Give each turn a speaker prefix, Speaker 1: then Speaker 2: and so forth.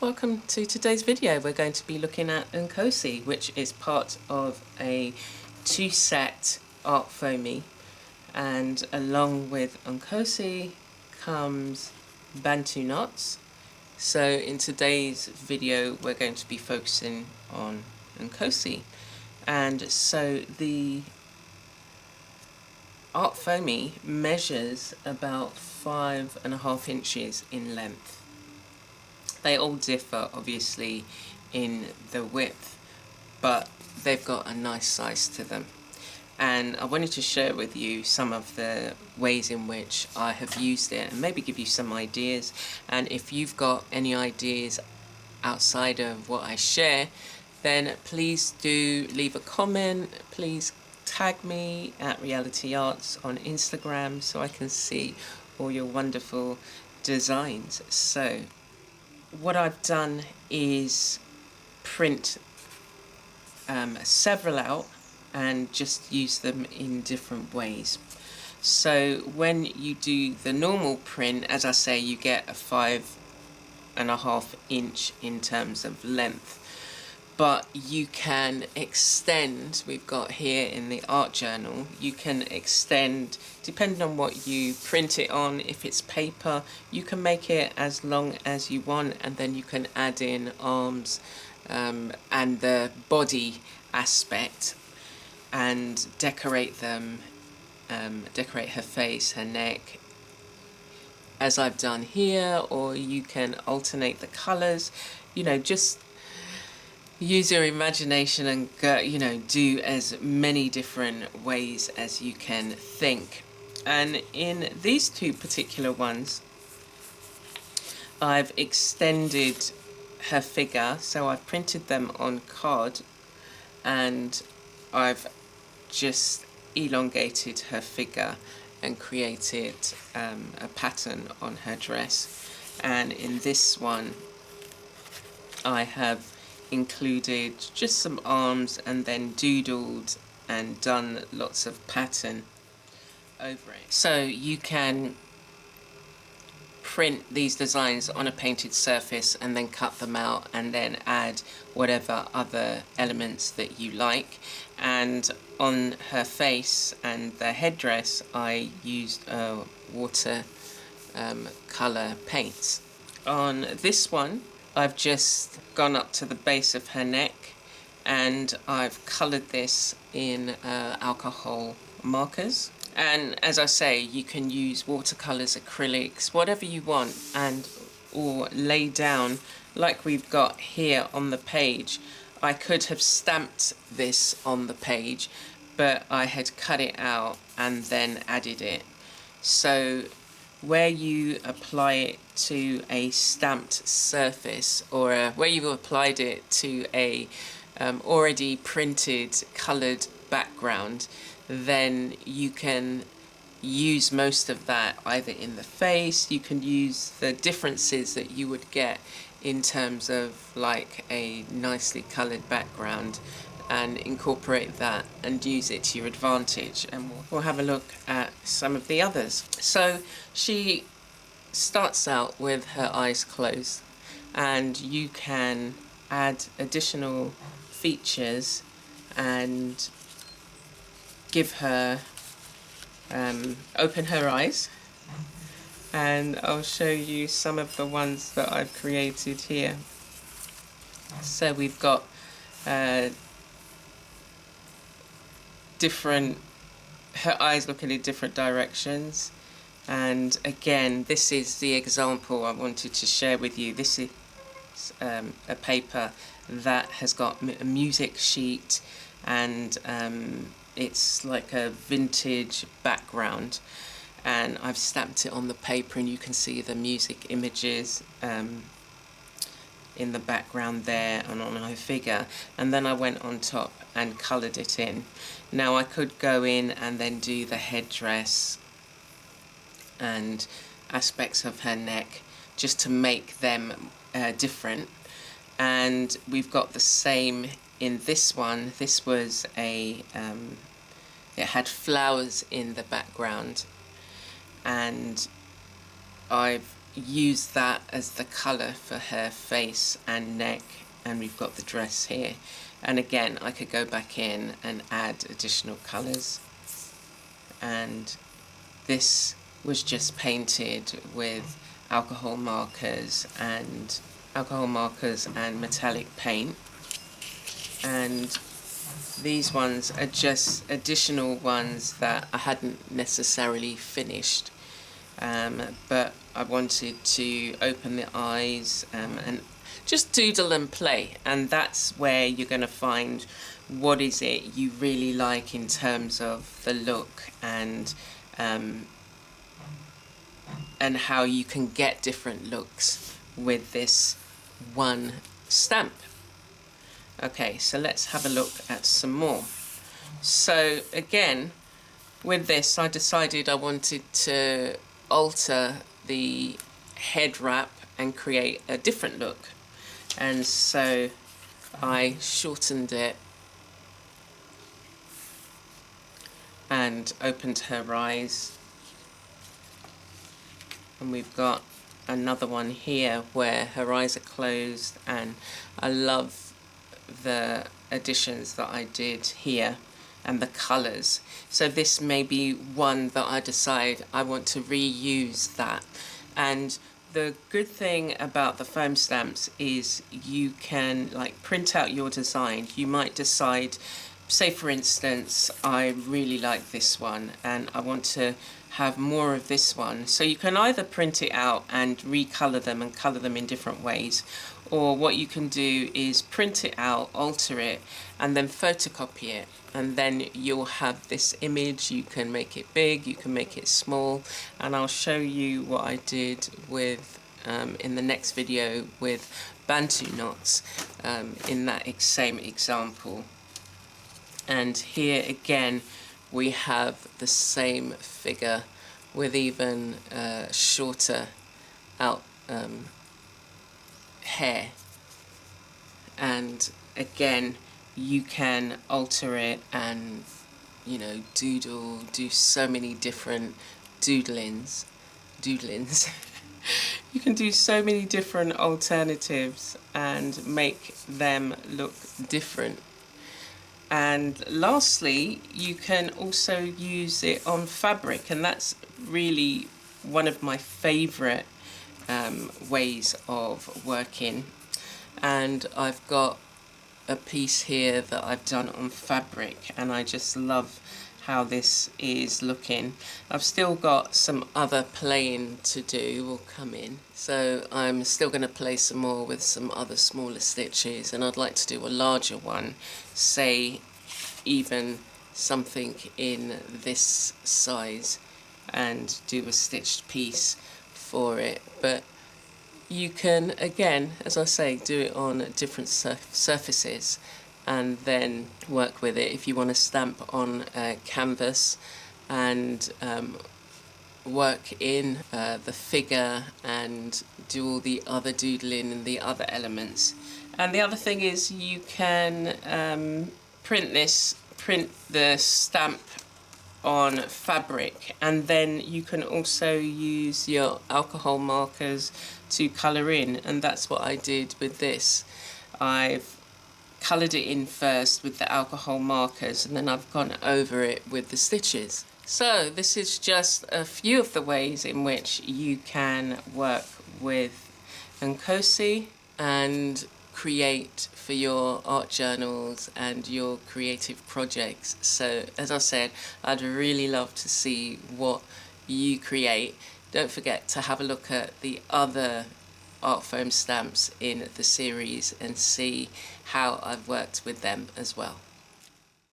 Speaker 1: Welcome to today's video. We're going to be looking at Nkosi, which is part of a two-set art foamy, and along with Nkosi comes Bantu knots. So in today's video we're going to be focusing on Nkosi, and so the art foamy measures about 5.5 inches in length. They all differ obviously in the width, but they've got a nice size to them. And I wanted to share with you some of the ways in which I have used it and maybe give you some ideas. And if you've got any ideas outside of what I share, then please do leave a comment. Please tag me at Reality Arts on Instagram so I can see all your wonderful designs. So what I've done is print several out and just use them in different ways. So when you do the normal print, as I say, you get a 5.5 inch in terms of length, but you can extend. We've got here in the art journal, you can extend depending on what you print it on. If it's paper, you can make it as long as you want, and then you can add in arms and the body aspect and decorate them, decorate her face, her neck, as I've done here, or you can alternate the colors, just use your imagination and go, do as many different ways as you can think. And in these two particular ones, I've extended her figure, so I've printed them on card and I've just elongated her figure and created a pattern on her dress. And in this one I have included just some arms and then doodled and done lots of pattern over it. So you can print these designs on a painted surface and then cut them out and then add whatever other elements that you like. And on her face and the headdress I used water colour paints. On this one I've just gone up to the base of her neck and I've coloured this in alcohol markers. And as I say, you can use watercolours, acrylics, whatever you want, and or lay down like we've got here on the page. I could have stamped this on the page, but I had cut it out and then added it. So where you apply it to a stamped surface, or where you've applied it to a already printed coloured background, then you can use most of that either in the face. You can use the differences that you would get in terms of like a nicely coloured background and incorporate that and use it to your advantage. And we'll have a look at some of the others. So she starts out with her eyes closed, and you can add additional features and give her open her eyes, and I'll show you some of the ones that I've created here. So we've got her eyes looking in different directions, and again this is the example I wanted to share with you. This is a paper that has got a music sheet, and it's like a vintage background, and I've stamped it on the paper and you can see the music images in the background there and on her figure, and then I went on top and coloured it in. Now I could go in and then do the headdress and aspects of her neck just to make them different, and we've got the same in this one. This was it had flowers in the background, and I've use that as the colour for her face and neck, and we've got the dress here. And again, I could go back in and add additional colours, and this was just painted with alcohol markers and metallic paint. And these ones are just additional ones that I hadn't necessarily finished, but I wanted to open the eyes and just doodle and play, and that's where you're going to find what is it you really like in terms of the look, and how you can get different looks with this one stamp. Okay, so let's have a look at some more. So again, with this, I decided I wanted to alter the head wrap and create a different look. And so I shortened it and opened her eyes. And we've got another one here where her eyes are closed, and I love the additions that I did here and the colours. So this may be one that I decide I want to reuse that. And the good thing about the foam stamps is you can like print out your design. You might decide, say for instance, I really like this one and I want to have more of this one. So you can either print it out and recolor them and color them in different ways, or what you can do is print it out, alter it, and then photocopy it, and then you'll have this image. You can make it big, you can make it small, and I'll show you what I did with in the next video with Bantu knots in that same example. And here again we have the same figure with even shorter out hair, and again you can alter it and, you know, do so many different doodlings. You can do so many different alternatives and make them look different. And lastly, you can also use it on fabric, and that's really one of my favourite ways of working. And I've got a piece here that I've done on fabric, and I just love how this is looking. I've still got some other playing to do, will come in, so I'm still going to play some more with some other smaller stitches, and I'd like to do a larger one, say even something in this size, and do a stitched piece for it. But you can, again, as I say, do it on different surfaces and then work with it. If you want to stamp on canvas and work in the figure and do all the other doodling and the other elements. And the other thing is you can print the stamp on fabric, and then you can also use your alcohol markers to colour in, and that's what I did with this. I've coloured it in first with the alcohol markers, and then I've gone over it with the stitches. So this is just a few of the ways in which you can work with Nkosi and create for your art journals and your creative projects. So as I said, I'd really love to see what you create. Don't forget to have a look at the other art foam stamps in the series and see how I've worked with them as well.